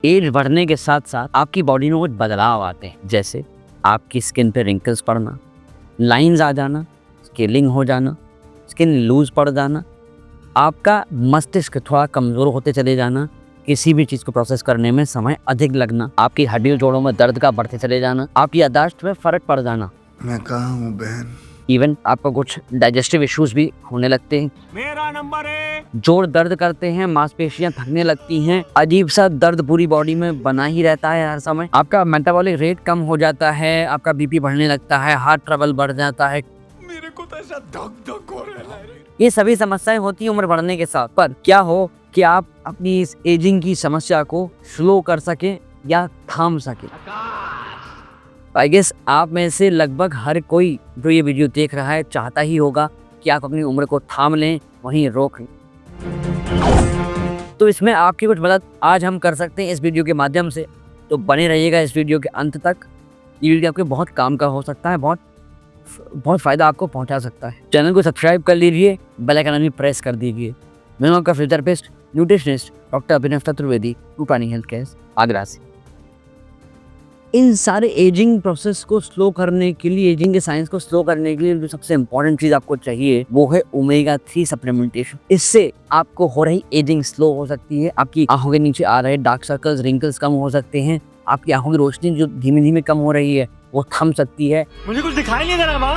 As बढ़ने के साथ साथ आपकी बॉडी में कुछ बदलाव आते हैं, जैसे आपकी स्किन पे रिंकल्स पड़ना, लाइंस आ जाना, स्केलिंग हो जाना, स्किन लूज पड़ जाना, आपका मस्तिष्क थोड़ा कमज़ोर होते चले जाना, किसी भी चीज़ को प्रोसेस करने में समय अधिक लगना, आपकी हड्डियों जोड़ों में दर्द का बढ़ते चले जाना, आपकी याददाश्त में फ़र्क पड़ जाना। मैं कहाँ हूँ बहन? इवन आपको कुछ डाइजेस्टिव इश्यूज भी होने लगते हैं। मेरा नंबर है। जोड़ दर्द करते हैं, मांसपेशियां थकने लगती हैं, अजीब सा दर्द पूरी बॉडी में बना ही रहता है हर समय। आपका मेटाबॉलिक रेट कम हो जाता है, आपका बीपी बढ़ने लगता है, हार्ट ट्रबल बढ़ जाता है। मेरे को तो ऐसा धक धक हो रहा है। ये सभी समस्याएं होती हैं उम्र बढ़ने के साथ। पर क्या हो कि आप अपनी इस एजिंग की समस्या को स्लो कर सके या थाम सके। आई गेस आप में से लगभग हर कोई जो ये वीडियो देख रहा है चाहता ही होगा कि आप अपनी उम्र को थाम लें, वहीं रोक लें। तो इसमें आपकी कुछ मदद आज हम कर सकते हैं इस वीडियो के माध्यम से। तो बने रहिएगा इस वीडियो के अंत तक। ये वीडियो आपके बहुत काम का हो सकता है, बहुत फ़ायदा आपको पहुंचा सकता है। चैनल को सब्सक्राइब कर लीजिए, बेल आइकन भी प्रेस कर दीजिए। मैं आपका फिजियोथेरेपिस्ट न्यूट्रिशनिस्ट डॉक्टर अभिनव चतुर्वेदी, रूपानी हेल्थ केयर, आगरा से। इन सारे एजिंग प्रोसेस को स्लो करने के लिए, एजिंग के साइंस को स्लो करने के लिए जो सबसे इम्पोर्टेंट चीज़ आपको चाहिए वो है ओमेगा 3 सप्लीमेंटेशन। इससे आपको हो रही एजिंग स्लो हो सकती है, आपकी आंखों के नीचे आ रहे डार्क सर्कल्स, रिंकल्स कम हो सकते हैं, आपकी आंखों की रोशनी जो धीमे धीमे कम हो रही है वो थम सकती है। मुझे कुछ दिखाई नहीं दे रहा माँ,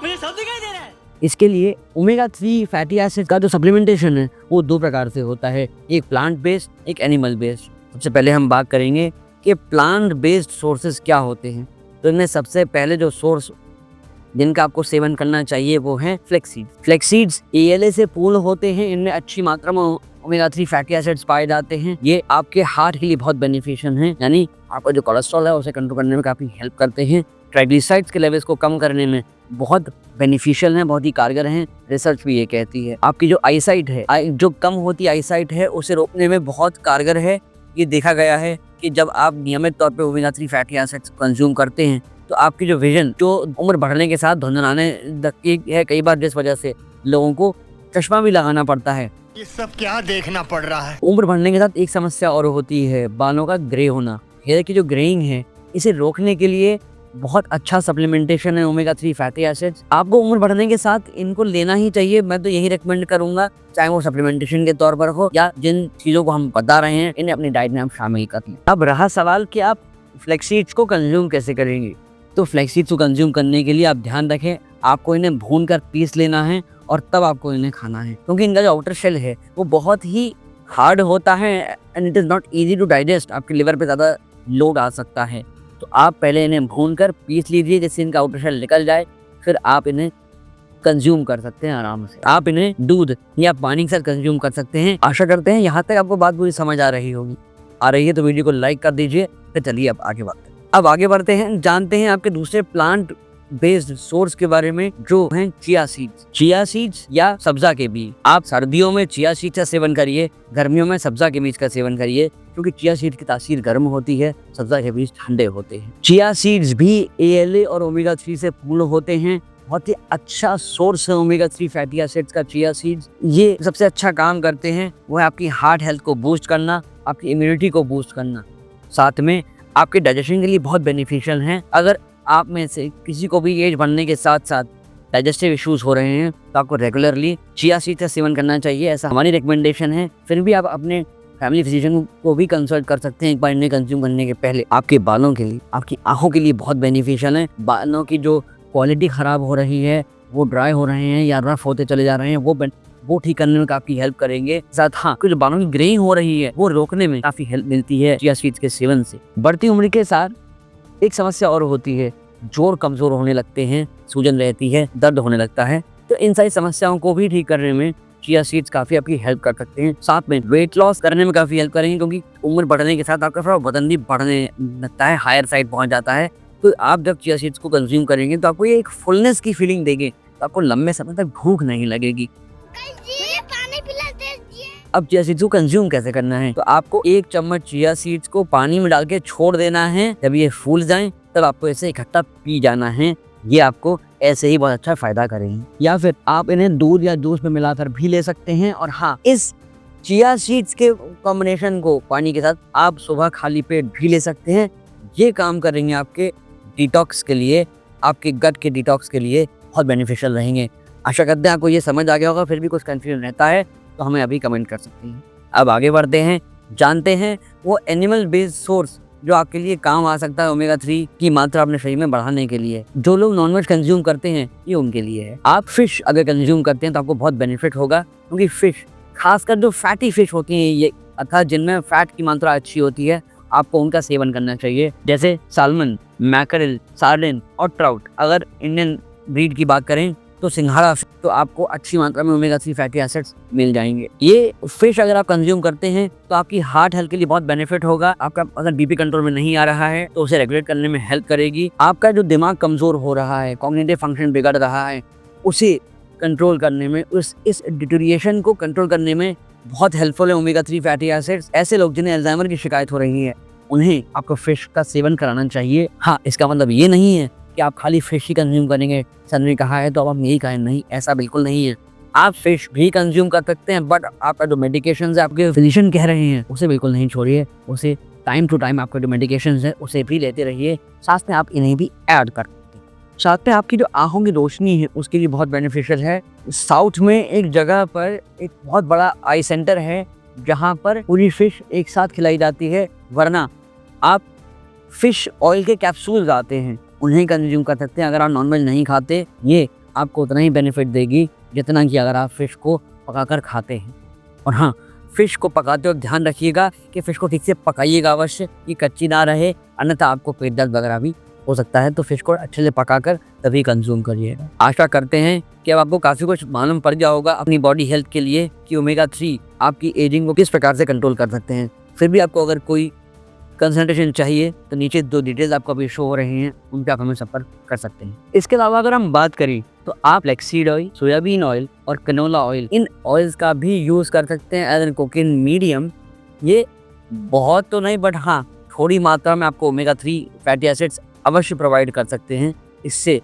मुझे सब दिखाई दे रहा है। इसके लिए ओमेगा 3 फैटी एसिड का जो सप्लीमेंटेशन है वो दो प्रकार से होता है, एक प्लांट बेस्ड, एक एनिमल बेस्ड। सबसे पहले हम बात करेंगे कि प्लांट बेस्ड सोर्सेज क्या होते हैं। तो इनमें सबसे पहले जो सोर्स जिनका आपको सेवन करना चाहिए वो है फ्लैक्सीड्स। फ्लैक्सीड्स ALA से पूर्ण होते हैं, इनमें अच्छी मात्रा में ओमेगा 3 फैटी एसिड्स पाए जाते हैं। ये आपके हार्ट के लिए बहुत बेनिफिशियल हैं, यानी आपका जो कोलेस्ट्रॉल है उसे कंट्रोल करने में काफ़ी हेल्प करते हैं। ट्राइग्लिसराइड्स के लेवल्स को कम करने में बहुत बेनिफिशियल हैं, बहुत ही कारगर हैं, रिसर्च भी ये कहती है। आपकी जो आईसाइट है, जो कम होती आईसाइट है उसे रोकने में बहुत कारगर है। ये देखा गया है कि जब आप नियमित तौर पे ओमेगा 3 फैटी एसिड्स कंज्यूम करते हैं तो आपकी जो विजन जो उम्र बढ़ने के साथ धुंधलाने लगती है कई बार, जिस वजह से लोगों को चश्मा भी लगाना पड़ता है। ये सब क्या देखना पड़ रहा है? उम्र बढ़ने के साथ एक समस्या और होती है, बालों का ग्रे होना। हेयर की जो ग्रेइंग है इसे रोकने के लिए बहुत अच्छा सप्लीमेंटेशन है ओमेगा 3 फैटी एसिड्स। आपको उम्र बढ़ने के साथ इनको लेना ही चाहिए। मैं तो यही रिकमेंड करूंगा, चाहे वो सप्लीमेंटेशन के तौर पर हो या जिन चीज़ों को हम बता रहे हैं इन्हें अपनी डाइट में आप शामिल कर लें। अब रहा सवाल कि आप फ्लैक्सीड्स को कंज्यूम कैसे करेंगे। तो फ्लैक्सीड्स को कंज्यूम करने के लिए आप ध्यान रखें, आपको इन्हें भून कर पीस लेना है और तब आपको इन्हें खाना है, क्योंकि इनका जो आउटर शेल है वो बहुत ही हार्ड होता है and it is not easy to digest. आपके लिवर पे ज़्यादा लोड आ सकता है। तो आप पहले इन्हें भून कर पीस लीजिए जिससे इनका आउटर शेल निकल जाए, फिर आप इन्हें कंज्यूम कर सकते हैं आराम से। आप इन्हें दूध या पानी के साथ कंज्यूम कर सकते हैं। आशा करते हैं यहाँ तक आपको बात पूरी समझ आ रही होगी। आ रही है तो वीडियो को लाइक कर दीजिए। फिर चलिए अब आगे बढ़ते हैं, जानते हैं आपके दूसरे प्लांट बेस्ड सोर्स के बारे में जो हैं चिया सीड्स या सब्जा के बीज। आप सर्दियों में चिया सीड्स का सेवन करिए, गर्मियों में सब्जा के बीज का सेवन करिए, क्योंकि चिया सीड की तासीर गर्म होती है, सब्जा के बीज ठंडे होते हैं। चिया सीड्स भी ALA और ओमेगा 3 से पूर्ण होते हैं। बहुत ही अच्छा सोर्स है ओमेगा 3 फैटी एसिड्स का चिया सीड्स। ये सबसे अच्छा काम करते हैं वो है आपकी हार्ट हेल्थ को बूस्ट करना, आपकी इम्यूनिटी को बूस्ट करना, साथ में आपके डाइजेशन के लिए बहुत बेनिफिशियल हैं। अगर आप में से किसी को भी एज बढ़ने के साथ साथ डाइजेस्टिव इश्यूज हो रहे हैं तो आपको रेगुलरली चिया सीड्स का सेवन करना चाहिए, ऐसा हमारी रिकमेंडेशन है। फिर भी आप अपने फैमिली फिजिशियन को भी कंसल्ट कर सकते हैं एक बार इन्हें कंज्यूम करने के पहले। आपके बालों के लिए, आपकी आंखों के लिए बहुत बेनिफिशियल है। बालों की जो क्वालिटी ख़राब हो रही है, वो ड्राई हो रहे हैं या रफ होते चले जा रहे हैं, वो ठीक करने में काफ़ी हेल्प करेंगे। साथ हाँ, जो बालों की ग्रेइंग हो रही है वो रोकने में काफ़ी हेल्प मिलती है चिया सीड्स के सेवन से। बढ़ती उम्र के साथ एक समस्या और होती है, जोड़ कमज़ोर होने लगते हैं, सूजन रहती है, दर्द होने लगता है। तो इन सारी समस्याओं को भी ठीक करने में चिया सीड्स काफ़ी आपकी हेल्प कर सकते हैं। साथ में वेट लॉस करने में काफ़ी हेल्प करेंगे, क्योंकि उम्र बढ़ने के साथ आपका थोड़ा वजन भी बढ़ने लगता है, हायर साइड पहुँच जाता है। तो आप जब चिया सीड्स को कंज्यूम करेंगे तो आपको ये एक फुलनेस की फीलिंग देंगे, तो आपको लंबे समय तक भूख नहीं लगेगी। अब चिया सीड्स को कंज्यूम कैसे करना है, तो आपको 1 चम्मच चिया सीड्स को पानी में डाल के छोड़ देना है। जब ये फूल जाएं तब आपको इसे इकट्ठा पी जाना है। ये आपको ऐसे ही बहुत अच्छा फायदा करेंगे। या फिर आप इन्हें दूध या जूस में मिलाकर भी ले सकते हैं। और हाँ, इस चिया सीड्स के कॉम्बिनेशन को पानी के साथ आप सुबह खाली पेट भी ले सकते हैं। ये काम करेंगे आपके डिटॉक्स के लिए, आपके गट के डिटॉक्स के लिए बहुत बेनिफिशियल रहेंगे। आशा करते हैं आपको ये समझ आ गया होगा। फिर भी कुछ कन्फ्यूजन रहता है तो हमें अभी कमेंट कर सकते हैं। अब आगे बढ़ते हैं, जानते हैं वो एनिमल बेस्ड सोर्स जो आपके लिए काम आ सकता है ओमेगा 3 की मात्रा अपने शरीर में बढ़ाने के लिए। जो लोग नॉनवेज कंज्यूम करते हैं ये उनके लिए है। आप फिश अगर कंज्यूम करते हैं तो आपको बहुत बेनिफिट होगा, क्योंकि फिश, खासकर जो फैटी फिश होती हैं ये, अर्थात जिनमें फैट की मात्रा अच्छी होती है, आपको उनका सेवन करना चाहिए। जैसे साल्मन, मैकरेल, सार्डिन और ट्राउट। अगर इंडियन ब्रीड की बात करें तो सिंघाड़ा, तो आपको अच्छी मात्रा में ओमेगा 3 फैटी एसिड्स मिल जाएंगे। ये फिश अगर आप कंज्यूम करते हैं तो आपकी हार्ट हेल्थ के लिए बहुत बेनिफिट होगा। आपका अगर बीपी कंट्रोल में नहीं आ रहा है तो उसे रेगुलेट करने में हेल्प करेगी। आपका जो दिमाग कमजोर हो रहा है, कॉग्निटिव फंक्शन बिगड़ रहा है, उसे कंट्रोल करने में, इस डिटोरिएशन को कंट्रोल करने में बहुत हेल्पफुल है ओमेगा 3 फैटी एसिड्स। ऐसे लोग जिन्हें अल्जाइमर की शिकायत हो रही है उन्हें आपको फिश का सेवन कराना चाहिए। हाँ, इसका मतलब ये नहीं है कि आप खाली फिश ही कंज्यूम करेंगे, सर ने कहा है तो अब हम यही कहें, नहीं, ऐसा बिल्कुल नहीं है। आप फिश भी कंज्यूम कर सकते हैं, बट आपका जो मेडिकेशन है, आपके फिजिशियन कह रहे हैं, उसे बिल्कुल नहीं छोड़िए। उसे टाइम टू टाइम आपका जो मेडिकेशन है उसे भी लेते रहिए। साथ में आप इन्हें भी ऐड कर सकते हैं। साथ में आपकी जो आंखों की रोशनी है उसके लिए बहुत बेनिफिशियल है। साउथ में एक जगह पर एक बहुत बड़ा आई सेंटर है जहाँ पर पूरी फिश एक साथ खिलाई जाती है, वरना आप फिश ऑयल के कैप्सूल्स आते हैं उन्हें कंज्यूम कर सकते हैं। अगर आप नॉनवेज नहीं खाते, ये आपको उतना ही बेनिफिट देगी जितना कि अगर आप फिश को पकाकर खाते हैं। और हाँ, फिश को पकाते वक्त ध्यान रखिएगा कि फिश को ठीक से पकाइएगा अवश्य, ये कच्ची ना रहे, अन्यथा आपको पेट दर्द वगैरह भी हो सकता है। तो फिश को अच्छे से पकाकर तभी कंज्यूम करिएगा। आशा करते हैं कि अब आपको काफ़ी कुछ मालूम पड़ गया होगा अपनी बॉडी हेल्थ के लिए कि ओमेगा 3 आपकी एजिंग को किस प्रकार से कंट्रोल कर सकते हैं। फिर भी आपको अगर कोई कंसल्टेशन चाहिए तो नीचे 2 डिटेल्स आपको अभी शो हो रही हैं, उन पर आप हमें संपर्क कर सकते हैं। इसके अलावा अगर हम बात करें तो आप फ्लैक्सीड ऑयल, सोयाबीन ऑयल और कनोला ऑयल, इन ऑयल्स का भी यूज़ कर सकते हैं एज एन कुकिंग मीडियम। ये बहुत तो नहीं, बट हाँ, थोड़ी मात्रा में आपको ओमेगा 3 फैटी एसिड्स अवश्य प्रोवाइड कर सकते हैं। इससे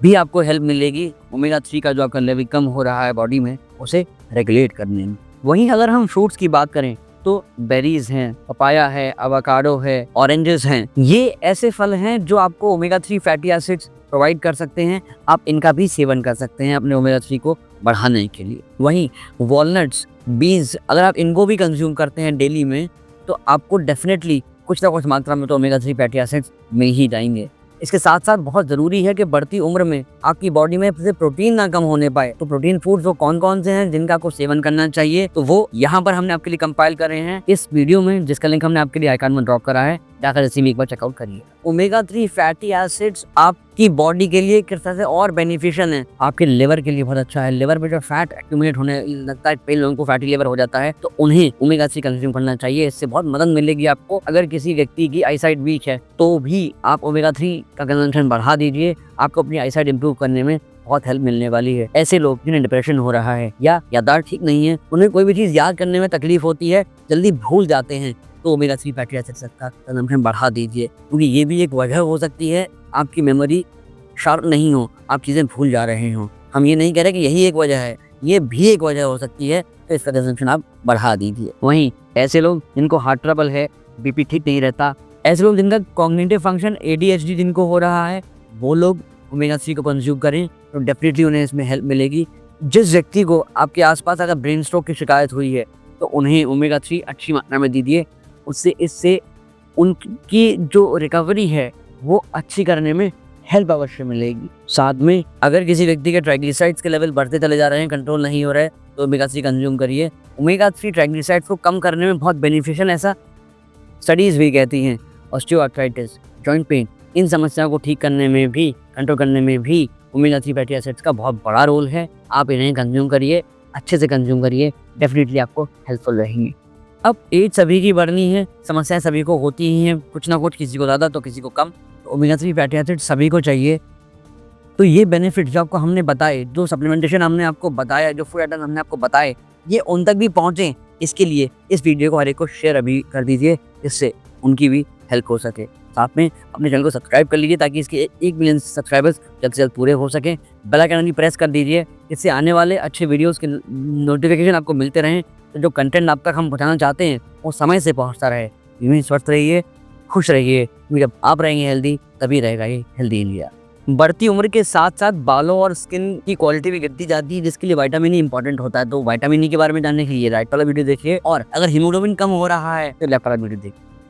भी आपको हेल्प मिलेगी ओमेगा 3 का जो आपका लेवल कम हो रहा है बॉडी में, उसे रेगुलेट करने में। वहीं अगर हम फ्रूट्स की बात करें तो बेरीज हैं, पपाया है, एवोकाडो है, ऑरेंजेस हैं। ये ऐसे फल हैं जो आपको ओमेगा 3 फैटी एसिड्स प्रोवाइड कर सकते हैं। आप इनका भी सेवन कर सकते हैं अपने ओमेगा 3 को बढ़ाने के लिए। वहीं वॉलनट्स, बीन्स, अगर आप इनको भी कंज्यूम करते हैं डेली में तो आपको डेफिनेटली कुछ ना कुछ मात्रा में तो ओमेगा 3 फैटी एसिड्स मिल ही जाएंगे। इसके साथ साथ बहुत ज़रूरी है कि बढ़ती उम्र में आपकी बॉडी में से प्रोटीन ना कम होने पाए। तो प्रोटीन फूड्स वो कौन कौन से हैं जिनका आपको सेवन करना चाहिए, तो वो यहाँ पर हमने आपके लिए कंपाइल करे हैं इस वीडियो में, जिसका लिंक हमने आपके लिए आइकन में ड्रॉप करा है, जाकर इसी में एक बार चेकआउट करिए। ओमेगा 3 फैटी एसिड्स आपकी बॉडी के लिए किस तरह से और बेनिफिशियल है, आपके लिवर के लिए बहुत अच्छा है। लिवर में जो फैट एक्यूमुलेट होने लगता है, कई लोगों को फैटी लिवर हो जाता है, तो उन्हें ओमेगा 3 कंज्यूम करना चाहिए। इससे बहुत मदद मिलेगी आपको। अगर किसी व्यक्ति की आईसाइट वीक है तो भी आप ओमेगा 3 का कंजम्पशन बढ़ा दीजिए, आपको अपनी आईसाइट इंप्रूव करने में बहुत हेल्प मिलने वाली है। ऐसे लोग जिन्हें डिप्रेशन हो रहा है या याददाश्त ठीक नहीं है, उन्हें कोई भी चीज़ याद करने में तकलीफ होती है, जल्दी भूल जाते हैं, तो ओमेगा 3 फैटी एसिड्स का कंजम्पशन बढ़ा दीजिए, क्योंकि ये भी एक वजह हो सकती है आपकी मेमोरी शार्प नहीं हो, आप चीज़ें भूल जा रहे हो। हम ये नहीं कह रहे कि यही एक वजह है, ये भी एक वजह हो सकती है, तो इसका कंजम्पशन आप बढ़ा दीजिए। वहीं ऐसे लोग जिनको हार्ट ट्रबल है, बीपी ठीक नहीं रहता, ऐसे लोग जिनका कॉग्निटिव फंक्शन ADHD जिनको हो रहा है, वो लोग ओमेगा 3 को कंज्यूम करें तो डेफिनेटली उन्हें इसमें हेल्प मिलेगी। जिस व्यक्ति को आपके आसपास अगर ब्रेन स्ट्रोक की शिकायत हुई है तो उन्हें ओमेगा 3 अच्छी मात्रा में दीजिए। इससे उनकी जो रिकवरी है वो अच्छी करने में हेल्प अवश्य मिलेगी। साथ में अगर किसी व्यक्ति के ट्राइग्लिसराइड्स के लेवल बढ़ते चले जा रहे हैं, कंट्रोल नहीं हो रहा है, तो ओमेगा 3 कंज्यूम करिए। ओमेगा 3 ट्राइग्लिसराइड्स को कम करने में बहुत बेनिफिशियल, ऐसा स्टडीज़ भी कहती हैं। ऑस्टियोआर्थराइटिस, जॉइंट पेन, इन समस्याओं को ठीक करने में भी, कंट्रोल करने में भी ओमेगा 3 फैटी एसिड्स का बहुत बड़ा रोल है। आप इन्हें कंज्यूम करिए, अच्छे से कंज्यूम करिए, डेफिनेटली आपको हेल्पफुल रहेंगे। अब एज सभी की बढ़नी है, समस्याएं सभी को होती ही हैं, कुछ ना कुछ, किसी को ज़्यादा तो किसी को कम। तो ओमेगा 3 फैटी एसिड्स सभी को चाहिए। तो ये बेनिफिट जो आपको हमने बताए, जो सप्लीमेंटेशन हमने आपको बताया, जो फूड आइटम हमने आपको बताए, ये उन तक भी पहुँचें, इसके लिए इस वीडियो को हर एक को शेयर अभी कर दीजिए, इससे उनकी भी हेल्प हो सके। साथ में अपने चैनल को सब्सक्राइब कर लीजिए ताकि इसके 1 मिलियन सब्सक्राइबर्स जल्द से जल्द पूरे हो सकें। बेल आइकन भी प्रेस कर दीजिए, इससे आने वाले अच्छे वीडियोस के नोटिफिकेशन आपको मिलते रहें। तो जो कंटेंट आप तक हम पहुँचाना चाहते हैं वो समय से पहुँचता रहे। यूँ ही स्वस्थ रहिए, खुश रहिए, क्योंकि जब आप रहेंगे हेल्दी तभी रहेगा ये हेल्दी इंडिया। बढ़ती उम्र के साथ साथ बालों और स्किन की क्वालिटी भी गिरती जाती है, जिसके लिए विटामिन ई इंपॉर्टेंट होता है। तो विटामिन ई के बारे में जानने के लिए राइट वाला वीडियो देखिए, और अगर हीमोग्लोबिन कम हो रहा है तो लेफ्ट वाला वीडियो देखिए।